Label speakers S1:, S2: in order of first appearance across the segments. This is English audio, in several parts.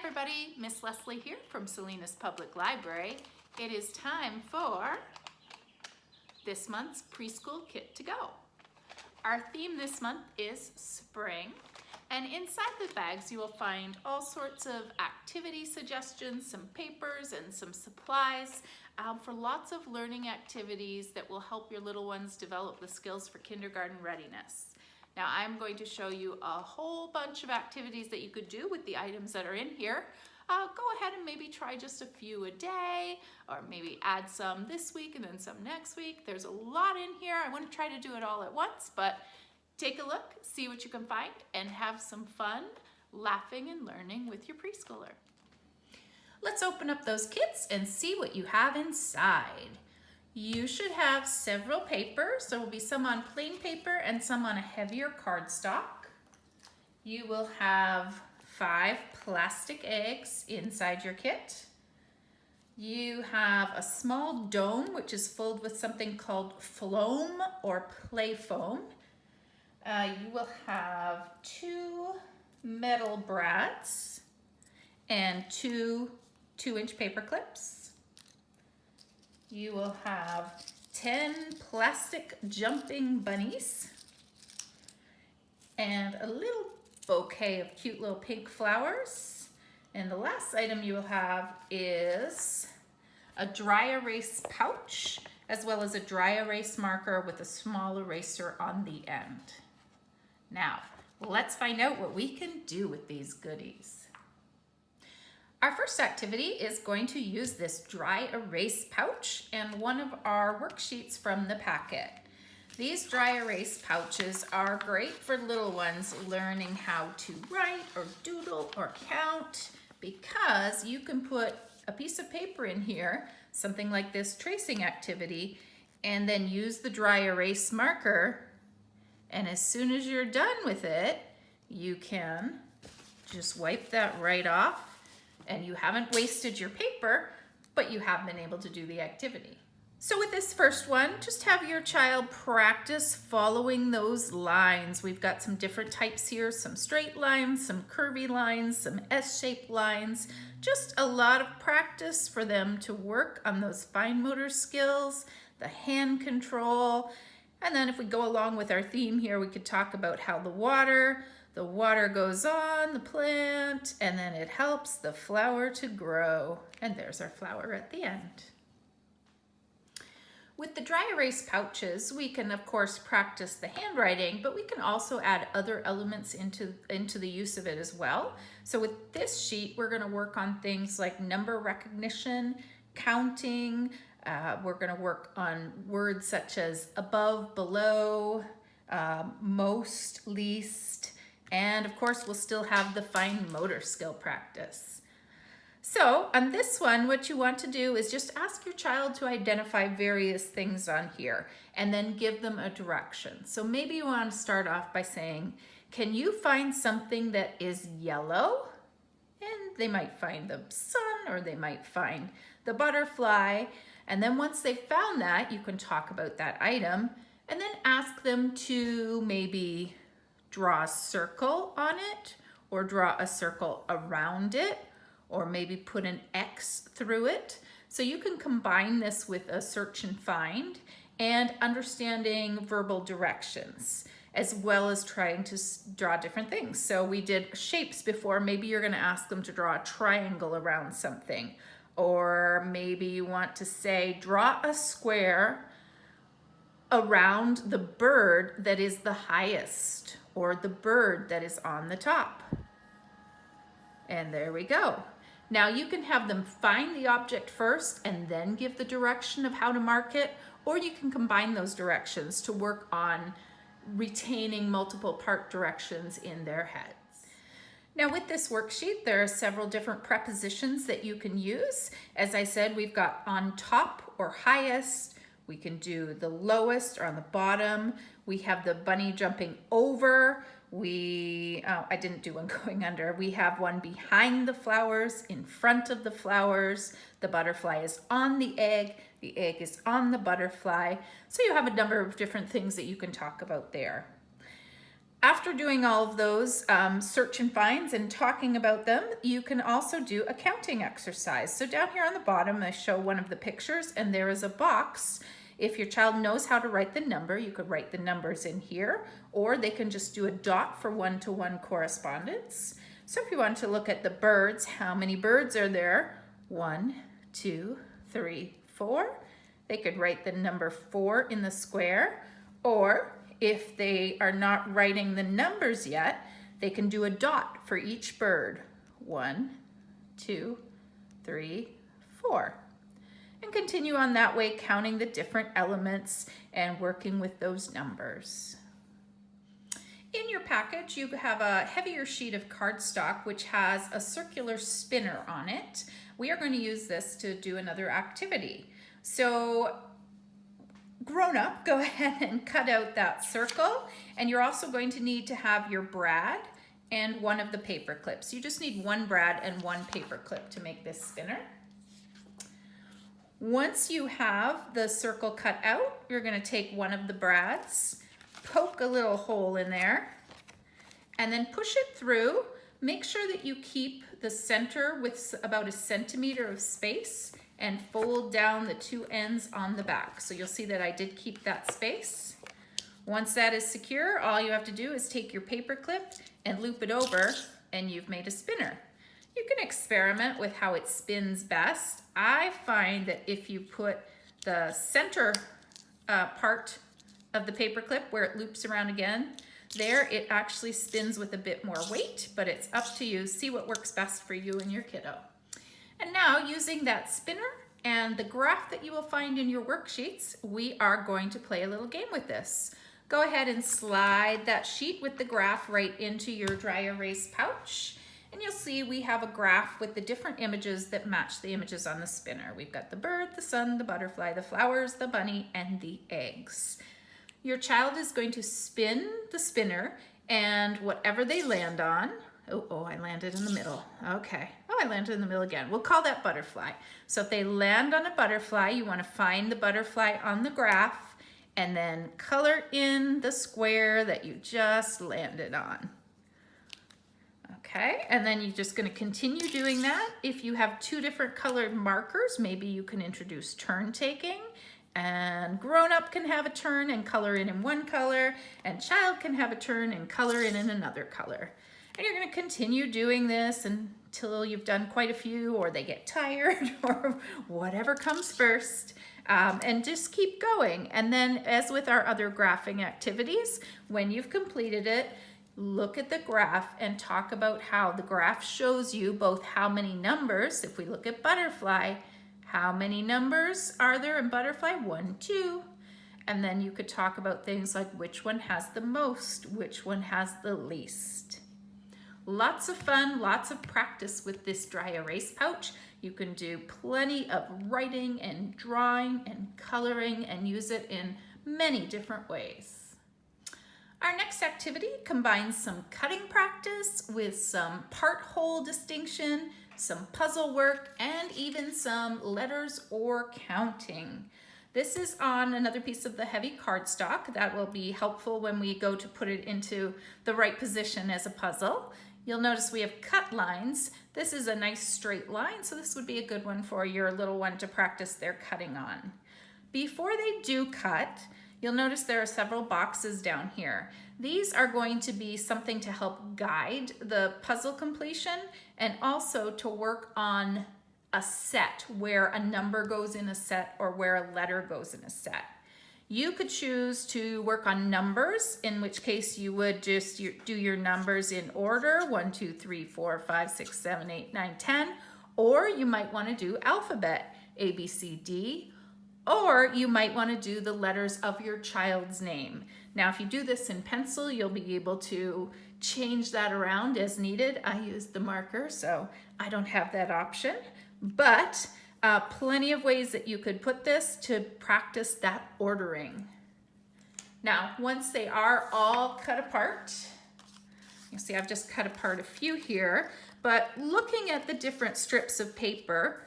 S1: everybody, Miss Leslie here from Salinas Public Library. It is time for this month's Preschool Kit to Go. Our theme this month is spring, and inside the bags you will find all sorts of activity suggestions, some papers and some supplies for lots of learning activities that will help your little ones develop the skills for kindergarten readiness. Now I'm going to show you a whole bunch of activities that you could do with the items that are in here. Go ahead and maybe try just a few a day, or maybe add some this week and then some next week. There's a lot in here. I want to try to do it all at once, but take a look, see what you can find, and have some fun laughing and learning with your preschooler. Let's open up those kits and see what you have inside. You should have several papers. There will be some on plain paper and some on a heavier cardstock. You will have 5 plastic eggs inside your kit. You have a small dome which is filled with something called Floam or play foam. You will have 2 metal brads and 2 2-inch paper clips. You will have 10 plastic jumping bunnies and a little bouquet of cute little pink flowers. And the last item you will have is a dry erase pouch, as well as a dry erase marker with a small eraser on the end. Now, let's find out what we can do with these goodies. Our first activity is going to use this dry erase pouch and one of our worksheets from the packet. These dry erase pouches are great for little ones learning how to write or doodle or count, because you can put a piece of paper in here, something like this tracing activity, and then use the dry erase marker, and as soon as you're done with it, you can just wipe that right off. And you haven't wasted your paper, but you have been able to do the activity. So with this first one, just have your child practice following those lines. We've got some different types here, some straight lines, some curvy lines, some S-shaped lines. Just a lot of practice for them to work on those fine motor skills, the hand control. And then if we go along with our theme here, we could talk about how the water goes on the plant, and then it helps the flower to grow. And there's our flower at the end. With the dry erase pouches, we can of course practice the handwriting, but we can also add other elements into the use of it as well. So with this sheet, we're gonna work on things like number recognition, counting. We're gonna work on words such as above, below, most, least, and of course, we'll still have the fine motor skill practice. So on this one, what you want to do is just ask your child to identify various things on here and then give them a direction. So maybe you want to start off by saying, can you find something that is yellow? And they might find the sun, or they might find the butterfly. And then once they've found that, you can talk about that item and then ask them to maybe draw a circle on it, or draw a circle around it, or maybe put an X through it. So you can combine this with a search and find and understanding verbal directions, as well as trying to draw different things. So we did shapes before. Maybe you're gonna ask them to draw a triangle around something, or maybe you want to say, draw a square around the bird that is the highest, or the bird that is on the top. And there we go. Now you can have them find the object first and then give the direction of how to mark it, or you can combine those directions to work on retaining multiple part directions in their heads. Now with this worksheet, there are several different prepositions that you can use. As I said, we've got on top or highest. We can do the lowest or on the bottom. We have the bunny jumping over. I didn't do one going under. We have one behind the flowers, in front of the flowers. The butterfly is on the egg is on the butterfly. So you have a number of different things that you can talk about there. After after doing all of those search and finds and talking about them, you can also do a counting exercise. So down here on the bottom, I show one of the pictures, and there is a box. If your child knows how to write the number, you could write the numbers in here, or they can just do a dot for one-to-one correspondence. So if you want to look at the birds, how many birds are there? 1, 2, 3, 4. They could write the number 4 in the square, or if they are not writing the numbers yet, they can do a dot for each bird. 1, 2, 3, 4. And continue on that way, counting the different elements and working with those numbers. In your package, you have a heavier sheet of cardstock which has a circular spinner on it. We are going to use this to do another activity. So grown up, go ahead and cut out that circle, and you're also going to need to have your brad and one of the paper clips. You just need one brad and one paper clip to make this spinner. Once you have the circle cut out, you're going to take one of the brads, poke a little hole in there, and then push it through. Make sure that you keep the center with about 1 centimeter of space and fold down the 2 ends on the back. So you'll see that I did keep that space. Once that is secure, all you have to do is take your paper clip and loop it over, and you've made a spinner. You can experiment with how it spins best. I find that if you put the center part of the paper clip where it loops around again, there it actually spins with a bit more weight, but it's up to you. See what works best for you and your kiddo. And now, using that spinner and the graph that you will find in your worksheets, we are going to play a little game with this. Go ahead and slide that sheet with the graph right into your dry erase pouch. And you'll see we have a graph with the different images that match the images on the spinner. We've got the bird, the sun, the butterfly, the flowers, the bunny, and the eggs. Your child is going to spin the spinner, and whatever they land on, I landed in the middle. Okay. I landed in the middle again. We'll call that butterfly. So if they land on a butterfly, you want to find the butterfly on the graph and then color in the square that you just landed on. Okay, and then you're just going to continue doing that. If you have 2 different colored markers, maybe you can introduce turn taking, and grown up can have a turn and color in one color, and child can have a turn and color in another color. And you're going to continue doing this until you've done quite a few, or they get tired, or whatever comes first. And just keep going. And then, as with our other graphing activities, when you've completed it, look at the graph and talk about how the graph shows you both how many numbers. If we look at butterfly, how many numbers are there in butterfly? 1, 2. And then you could talk about things like which one has the most, which one has the least. Lots of fun, lots of practice with this dry erase pouch. You can do plenty of writing and drawing and coloring and use it in many different ways. Our next activity combines some cutting practice with some part whole distinction, some puzzle work, and even some letters or counting. This is on another piece of the heavy cardstock that will be helpful when we go to put it into the right position as a puzzle. You'll notice we have cut lines. This is a nice straight line, so this would be a good one for your little one to practice their cutting on. Before they do cut, you'll notice there are several boxes down here. These are going to be something to help guide the puzzle completion and also to work on a set where a number goes in a set or where a letter goes in a set. You could choose to work on numbers, in which case you would just do your numbers in order, 1, 2, 3, 4, 5, 6, 7, 8, 9, 10, or you might want to do alphabet, A, B, C, D, or you might want to do the letters of your child's name. Now, if you do this in pencil, you'll be able to change that around as needed. I used the marker, so I don't have that option, but plenty of ways that you could put this to practice that ordering. Now, once they are all cut apart, you see I've just cut apart a few here, but looking at the different strips of paper,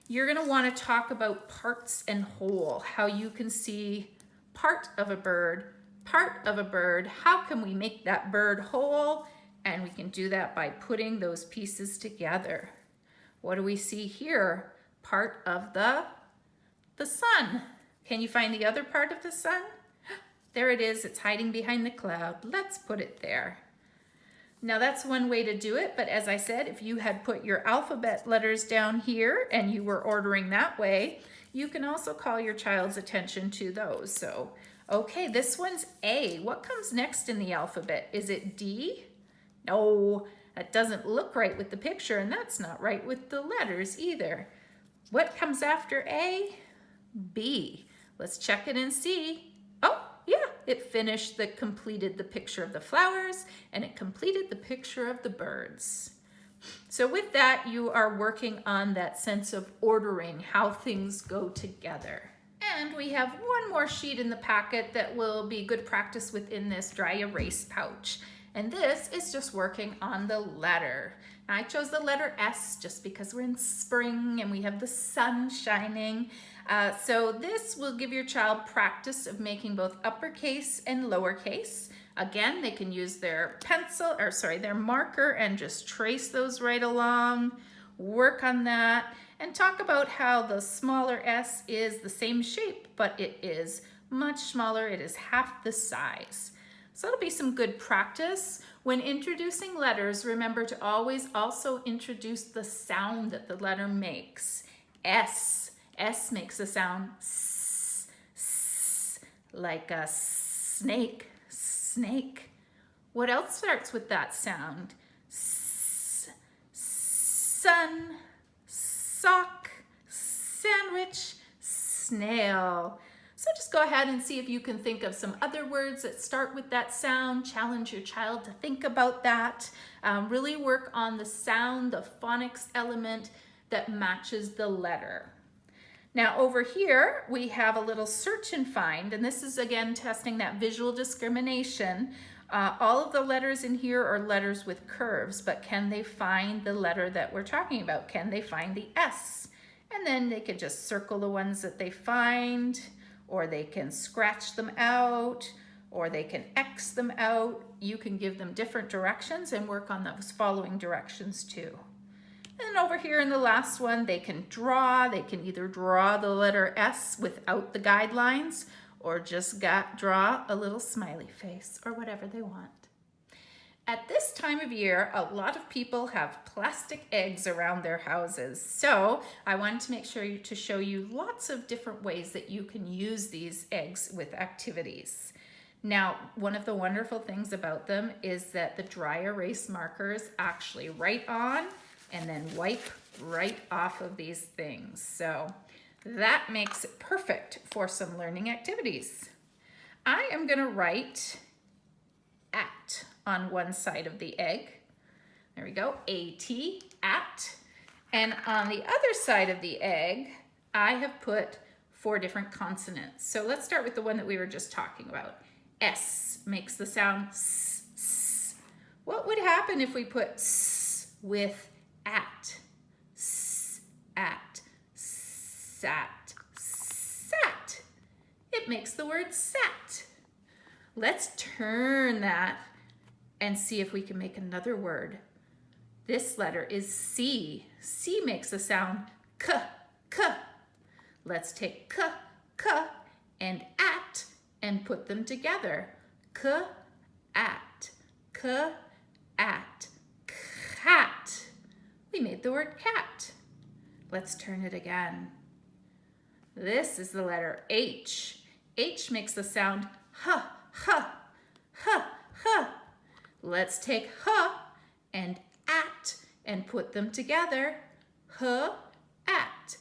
S1: you're going to want to talk about parts and whole, how you can see part of a bird, part of a bird. How can we make that bird whole? And we can do that by putting those pieces together. What do we see here? Part of the sun. Can you find the other part of the sun? There it is. It's hiding behind the cloud. Let's put it there. Now that's one way to do it, but as I said, if you had put your alphabet letters down here and you were ordering that way, you can also call your child's attention to those. So, okay, this one's A. What comes next in the alphabet? Is it D? No, that doesn't look right with the picture, and that's not right with the letters either. What comes after A? B. Let's check it and see. Oh, yeah, it completed the picture of the flowers, and it completed the picture of the birds. So with that, you are working on that sense of ordering, how things go together. And we have one more sheet in the packet that will be good practice within this dry erase pouch. And this is just working on the letter. Now, I chose the letter S just because we're in spring and we have the sun shining. So this will give your child practice of making both uppercase and lowercase. Again, they can use their their marker and just trace those right along, work on that, and talk about how the smaller S is the same shape, but it is much smaller. It is half the size. So it'll be some good practice. When introducing letters, remember to always also introduce the sound that the letter makes. S. S makes the sound S, S, like a snake, snake. What else starts with that sound? S, sun, sock, sandwich, snail. So just go ahead and see if you can think of some other words that start with that sound. Challenge your child to think about that. Really work on the sound, the phonics element that matches the letter. Now over here, we have a little search and find, and this is again testing that visual discrimination. All of the letters in here are letters with curves, but can they find the letter that we're talking about? Can they find the S? And then they can just circle the ones that they find, or they can scratch them out, or they can X them out. You can give them different directions and work on those following directions too. And over here in the last one, they can draw. They can either draw the letter S without the guidelines, or just draw a little smiley face, or whatever they want. At this time of year, a lot of people have plastic eggs around their houses. So I wanted to make sure to show you lots of different ways that you can use these eggs with activities. Now, one of the wonderful things about them is that the dry erase markers actually write on and then wipe right off of these things. So that makes it perfect for some learning activities. I am going to write at on one side of the egg. There we go, A-T, at. And on the other side of the egg, I have put 4 different consonants. So let's start with the one that we were just talking about. S makes the sound S, S. What would happen if we put S with at? S, at, sat, sat. It makes the word sat. Let's turn that and see if we can make another word. This letter is C. C makes the sound K, K. Let's take K, K, and at and put them together. K, at, K, at, cat. We made the word cat. Let's turn it again. This is the letter H. H makes the sound H, H, H, H. Let's take H and at and put them together. H, at,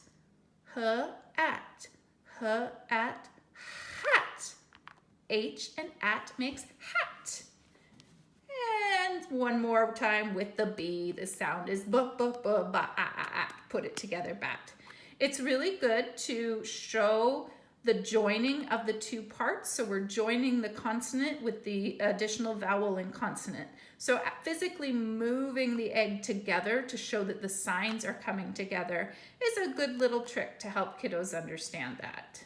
S1: H, at, H, at, hat. H and at makes hat. And one more time with the B. The sound is b, b, b, ba, a, a, a. Put it together, bat. It's really good to show the joining of the 2 parts. So we're joining the consonant with the additional vowel and consonant. So physically moving the egg together to show that the signs are coming together is a good little trick to help kiddos understand that.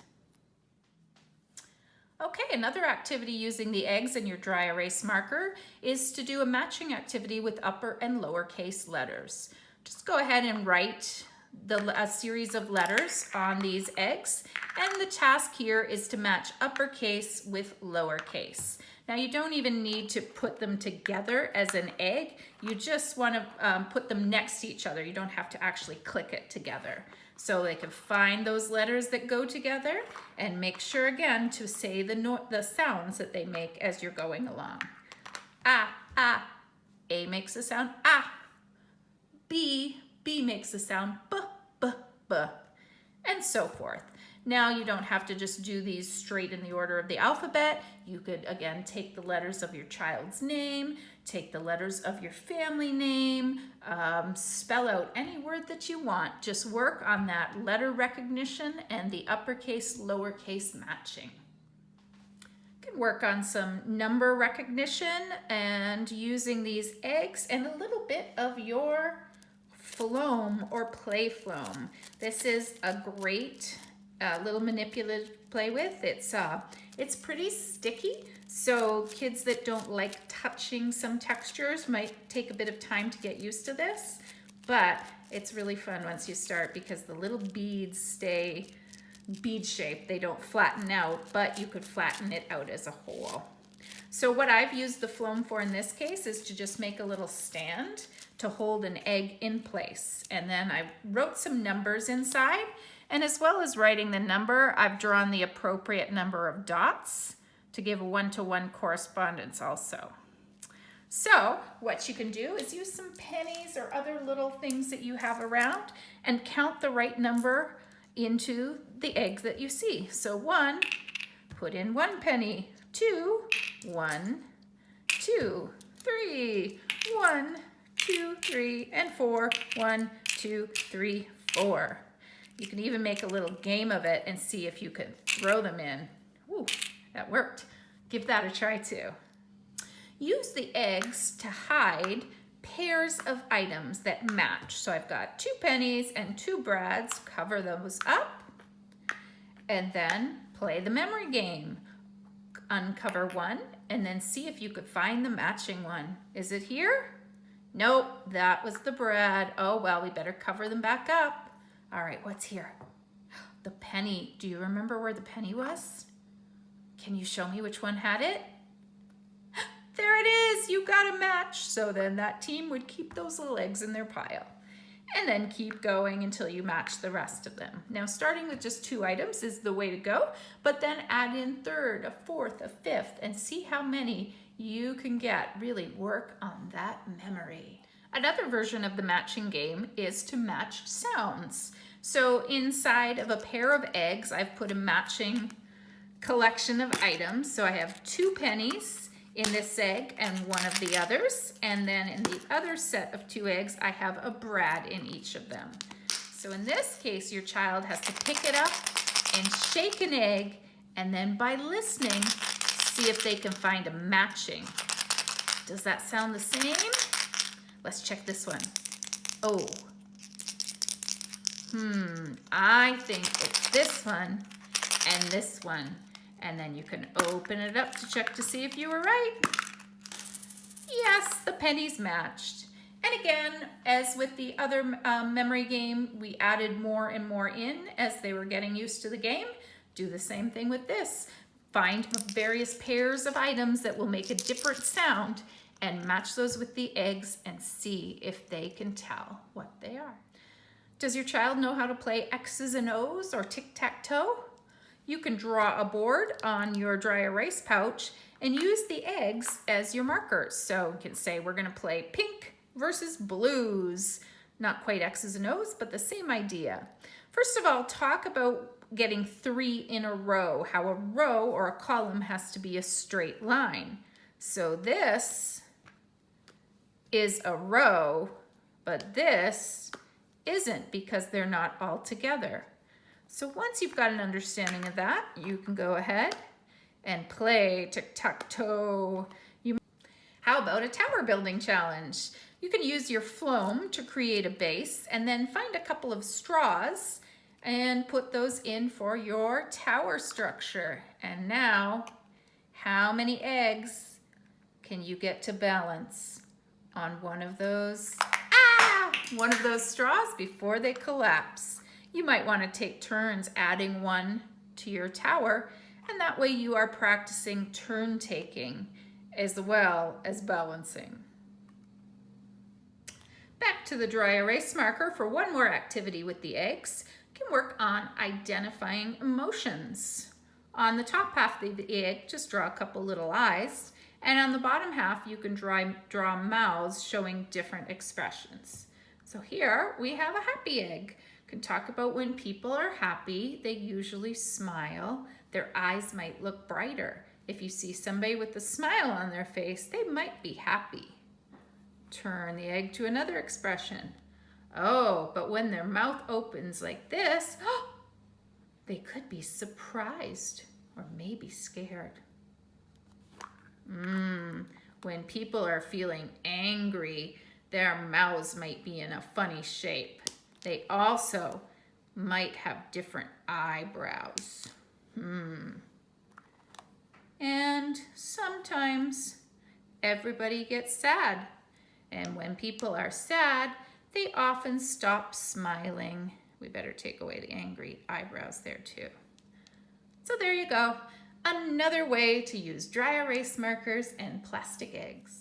S1: Okay, another activity using the eggs and your dry erase marker is to do a matching activity with upper and lowercase letters. Just go ahead and write a series of letters on these eggs, and the task here is to match uppercase with lowercase. Now you don't even need to put them together as an egg, you just want to put them next to each other. You don't have to actually click it together. So they can find those letters that go together and make sure again to say the sounds that they make as you're going along. Ah, ah, A makes the sound ah. B makes the sound b, b, b, and so forth. Now you don't have to just do these straight in the order of the alphabet. You could again take the letters of your child's name, take the letters of your family name, spell out any word that you want. Just work on that letter recognition and the uppercase, lowercase matching. You can work on some number recognition and using these eggs and a little bit of your Floam or play Floam. This is a great little manipulative to play with. It's pretty sticky, so kids that don't like touching some textures might take a bit of time to get used to this, but it's really fun once you start because the little beads stay bead shaped. They don't flatten out, but you could flatten it out as a whole. So what I've used the Floam for in this case is to just make a little stand to hold an egg in place. And then I wrote some numbers inside, and as well as writing the number, I've drawn the appropriate number of dots to give a one-to-one correspondence also. So what you can do is use some pennies or other little things that you have around and count the right number into the egg that you see. So 1, put in 1 penny. 2, 1, 2, 3, 1, 2, 3, and 4, 1, 2, 3, 4. You can even make a little game of it and see if you can throw them in. Ooh, that worked. Give that a try too. Use the eggs to hide pairs of items that match. So I've got 2 pennies and 2 brads. Cover those up and then play the memory game. Uncover one and then see if you could find the matching one. Is it here? Nope, that was the brad. Oh well, we better cover them back up. All right, what's here? The penny. Do you remember where the penny was? Can you show me which one had it? There it is, you got a match. So then that team would keep those little eggs in their pile and then keep going until you match the rest of them. Now starting with just 2 items is the way to go, but then add in 3rd, a 4th, a 5th, and see how many you can get. Really work on that memory. Another version of the matching game is to match sounds. So inside of a pair of eggs, I've put a matching collection of items. So I have 2 pennies in this egg and 1 of the others. And then in the other set of 2 eggs, I have a brad in each of them. So in this case, your child has to pick it up and shake an egg, and then by listening, see if they can find a matching. Does that sound the same? Let's check this one. Oh. I think it's this one and this one. And then you can open it up to check to see if you were right. Yes, the pennies matched. And again, as with the other memory game, we added more and more in as they were getting used to the game. Do the same thing with this. Find various pairs of items that will make a different sound and match those with the eggs and see if they can tell what they are. Does your child know how to play X's and O's or tic-tac-toe? You can draw a board on your dry erase pouch and use the eggs as your markers. So you can say we're going to play pink versus blues. Not quite X's and O's, but the same idea. First of all, talk about getting 3 in a row, how a row or a column has to be a straight line. So this is a row, but this isn't because they're not all together. So once you've got an understanding of that, you can go ahead and play tic-tac-toe. How about a tower building challenge? You can use your Floam to create a base and then find a couple of straws and put those in for your tower structure. And now, how many eggs can you get to balance on one of those straws before they collapse? You might want to take turns adding one to your tower, and that way you are practicing turn taking as well as balancing. Back to the dry erase marker for one more activity with the eggs. You can work on identifying emotions. On the top half of the egg, just draw a couple little eyes, and on the bottom half you can draw mouths showing different expressions. So here we have a happy egg. You can talk about when people are happy, they usually smile. Their eyes might look brighter. If you see somebody with a smile on their face, they might be happy. Turn the egg to another expression. Oh, but when their mouth opens like this, they could be surprised or maybe scared. When people are feeling angry, their mouths might be in a funny shape. They also might have different eyebrows. And sometimes everybody gets sad. And when people are sad, they often stop smiling. We better take away the angry eyebrows there too. So there you go. Another way to use dry erase markers and plastic eggs.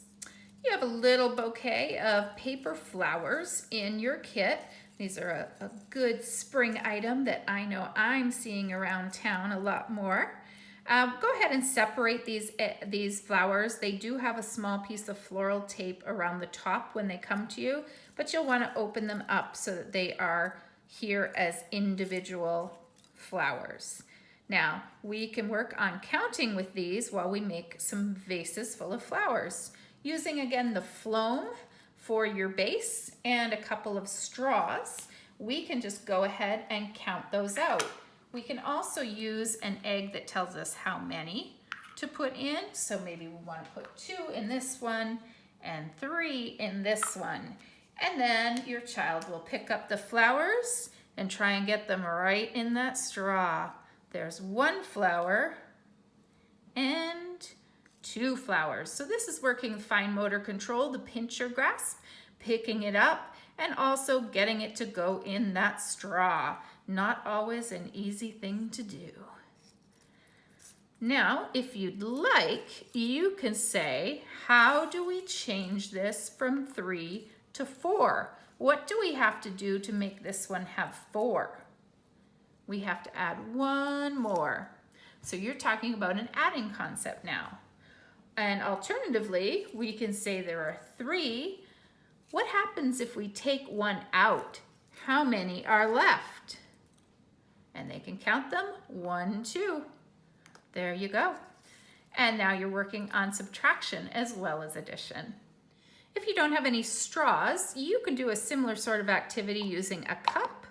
S1: You have a little bouquet of paper flowers in your kit. These are a good spring item that I know I'm seeing around town a lot more. Go ahead and separate these flowers. They do have a small piece of floral tape around the top when they come to you, but you'll want to open them up so that they are here as individual flowers. Now, we can work on counting with these while we make some vases full of flowers. Using again the Floam for your base and a couple of straws, we can just go ahead and count those out. We can also use an egg that tells us how many to put in. So maybe we want to put 2 in this one and 3 in this one. And then your child will pick up the flowers and try and get them right in that straw. There's 1 flower and 2 flowers. So this is working fine motor control, the pinch or grasp, picking it up, and also getting it to go in that straw. Not always an easy thing to do. Now, if you'd like, you can say, how do we change this from 3 to 4? What do we have to do to make this one have 4? We have to add 1 more. So you're talking about an adding concept now. And alternatively, we can say there are 3. What happens if we take 1 out? How many are left? And they can count them, 1, 2. There you go. And now you're working on subtraction as well as addition. If you don't have any straws, you can do a similar sort of activity using a cup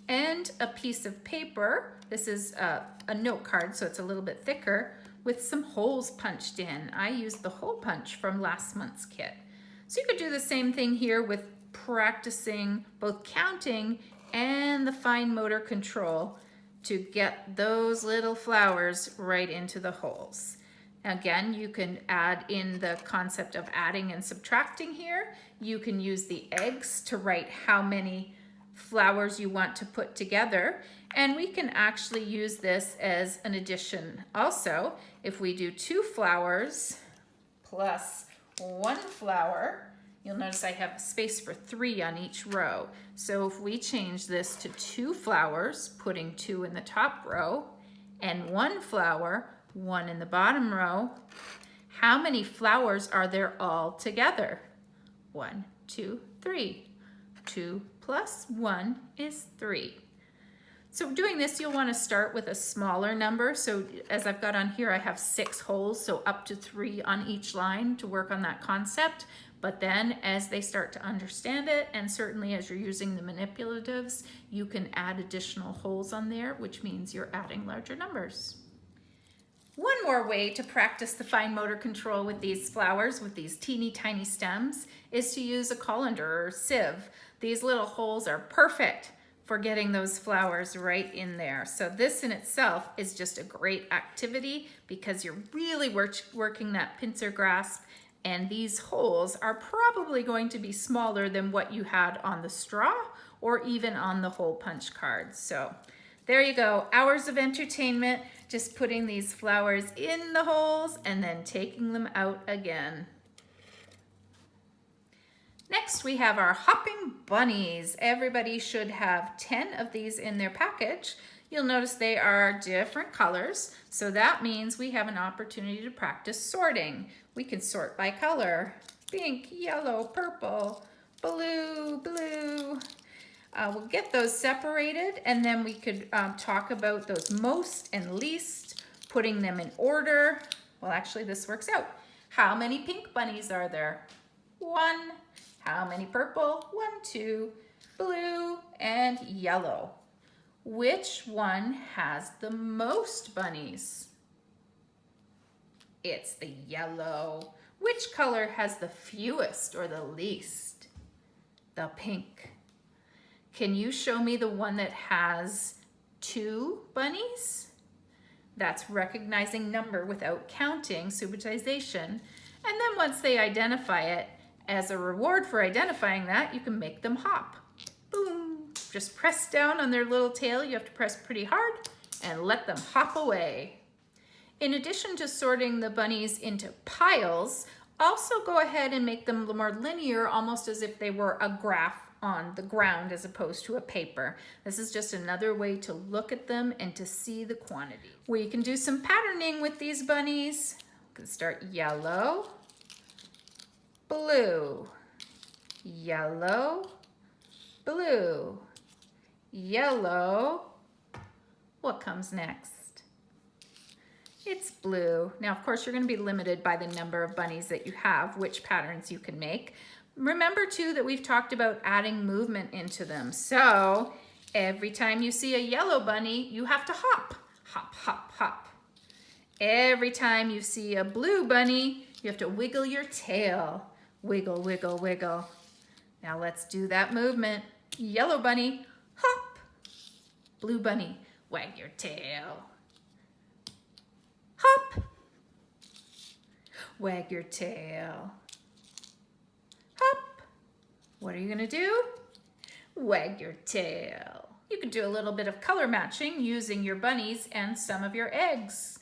S1: and a piece of paper. This is a note card, so it's a little bit thicker, with some holes punched in. I used the hole punch from last month's kit. So you could do the same thing here with practicing both counting and the fine motor control to get those little flowers right into the holes. Again, you can add in the concept of adding and subtracting here. You can use the eggs to write how many flowers you want to put together. And we can actually use this as an addition also. If we do 2 flowers plus 1 flower, you'll notice I have space for 3 on each row. So if we change this to 2 flowers, putting 2 in the top row, and 1 flower, 1 in the bottom row, how many flowers are there all together? 1, 2, 3. 2 plus 1 is 3. So doing this, you'll want to start with a smaller number. So as I've got on here, I have 6 holes, so up to 3 on each line to work on that concept. But then as they start to understand it, and certainly as you're using the manipulatives, you can add additional holes on there, which means you're adding larger numbers. One more way to practice the fine motor control with these flowers, with these teeny tiny stems, is to use a colander or sieve. These little holes are perfect for getting those flowers right in there. So this in itself is just a great activity because you're really working that pincer grasp, and these holes are probably going to be smaller than what you had on the straw or even on the hole punch card. So there you go, hours of entertainment, just putting these flowers in the holes and then taking them out again. Next, we have our hopping bunnies. Everybody should have 10 of these in their package. You'll notice they are different colors, so that means we have an opportunity to practice sorting. We can sort by color: pink, yellow, purple, blue. We'll get those separated, and then we could talk about those most and least, putting them in order. Well, actually, this works out. How many pink bunnies are there? 1. How many purple? 1, 2, blue, and yellow. Which one has the most bunnies? It's the yellow. Which color has the fewest or the least? The pink. Can you show me the one that has 2 bunnies? That's recognizing number without counting, supertization. And then once they identify it, as a reward for identifying that, you can make them hop. Boom. Just press down on their little tail. You have to press pretty hard and let them hop away. In addition to sorting the bunnies into piles, also go ahead and make them more linear, almost as if they were a graph on the ground as opposed to a paper. This is just another way to look at them and to see the quantity. We can do some patterning with these bunnies. We can start yellow, blue, yellow, blue, yellow. What comes next? It's blue. Now, of course, you're going to be limited by the number of bunnies that you have, which patterns you can make. Remember, too, that we've talked about adding movement into them. So every time you see a yellow bunny, you have to hop, hop, hop, hop. Every time you see a blue bunny, you have to wiggle your tail. Wiggle, wiggle, wiggle. Now let's do that movement. Yellow bunny, hop. Blue bunny, wag your tail. Hop. Wag your tail. Hop. What are you gonna do? Wag your tail. You can do a little bit of color matching using your bunnies and some of your eggs.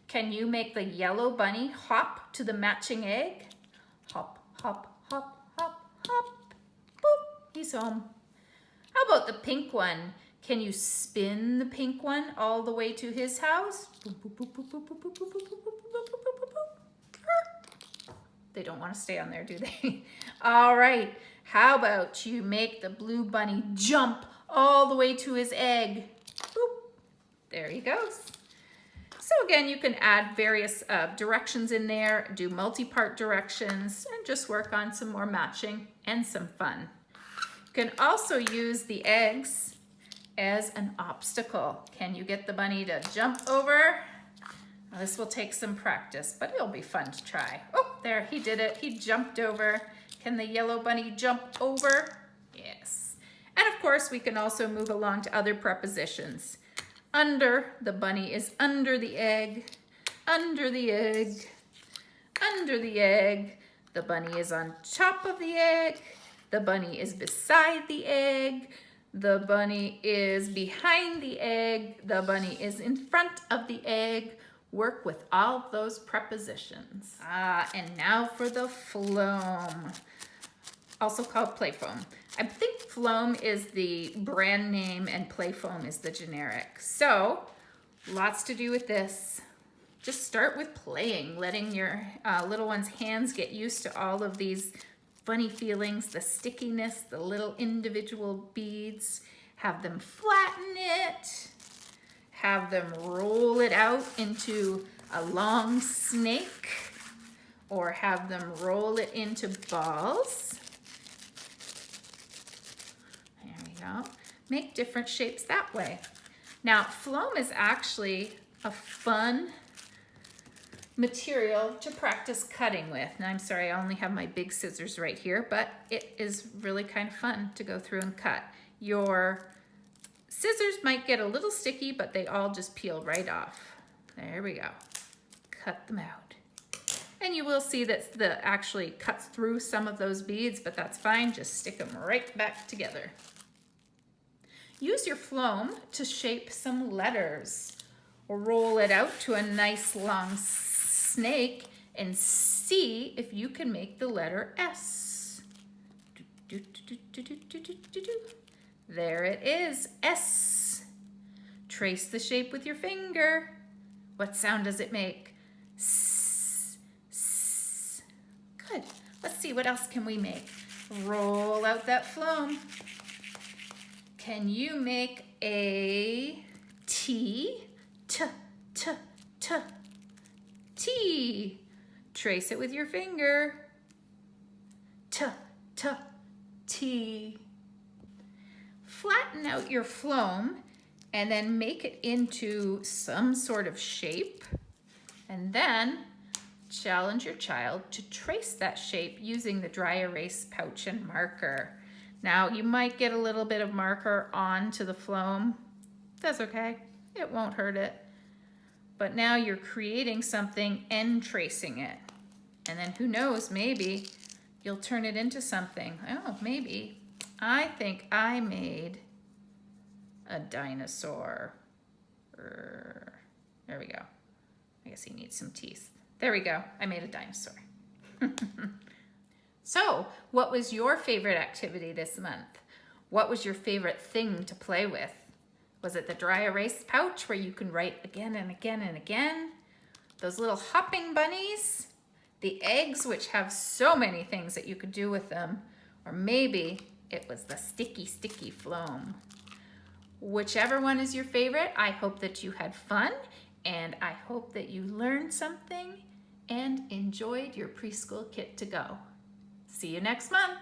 S1: Can you make the yellow bunny hop to the matching egg? Hop, hop, hop, hop, hop. Boop, he's home. How about the pink one? Can you spin the pink one all the way to his house? Boop, boop, boop, boop, boop, boop, boop, boop, boop, boop, boop, boop, boop. They don't want to stay on there, do they? All right. How about you make the blue bunny jump all the way to his egg? Boop. There he goes. So again, you can add various directions in there, do multi-part directions, and just work on some more matching and some fun. You can also use the eggs as an obstacle. Can you get the bunny to jump over? Now, this will take some practice, but it'll be fun to try. Oh, there, he did it. He jumped over. Can the yellow bunny jump over? Yes. And of course, we can also move along to other prepositions. Under, the bunny is under the egg, under the egg, under the egg. The bunny is on top of the egg. The bunny is beside the egg. The bunny is behind the egg. The bunny is in front of the egg. Work with all those prepositions. And now for the Floam, also called play foam. I think Floam is the brand name and play foam is the generic. So lots to do with this. Just start with playing, letting your little one's hands get used to all of these funny feelings, the stickiness, the little individual beads. Have them flatten it. Have them roll it out into a long snake, or have them roll it into balls. There we go. Make different shapes that way. Now, Floam is actually a fun material to practice cutting with. Now, I'm sorry, I only have my big scissors right here, but it is really kind of fun to go through and cut. Your Scissors might get a little sticky, but they all just peel right off. There we go. Cut them out. And you will see that the actually cuts through some of those beads, but that's fine. Just stick them right back together. Use your Floam to shape some letters. Roll it out to a nice long snake and see if you can make the letter S. There it is, S. Trace the shape with your finger. What sound does it make? S, s. Good. Let's see, what else can we make? Roll out that Floam. Can you make a T? T, T, T, T. Trace it with your finger. T, T, T. Flatten out your Floam and then make it into some sort of shape. And then challenge your child to trace that shape using the dry erase pouch and marker. Now you might get a little bit of marker onto the Floam. That's okay, it won't hurt it. But now you're creating something and tracing it. And then who knows, maybe you'll turn it into something. Oh, maybe. I think I made a dinosaur. There we go. I guess he needs some teeth. There we go. I made a dinosaur. So, what was your favorite activity this month? What was your favorite thing to play with? Was it the dry erase pouch where you can write again and again and again? Those little hopping bunnies? The eggs, which have so many things that you could do with them? Or maybe it was the sticky, sticky Floam. Whichever one is your favorite, I hope that you had fun, and I hope that you learned something and enjoyed your preschool kit to go. See you next month.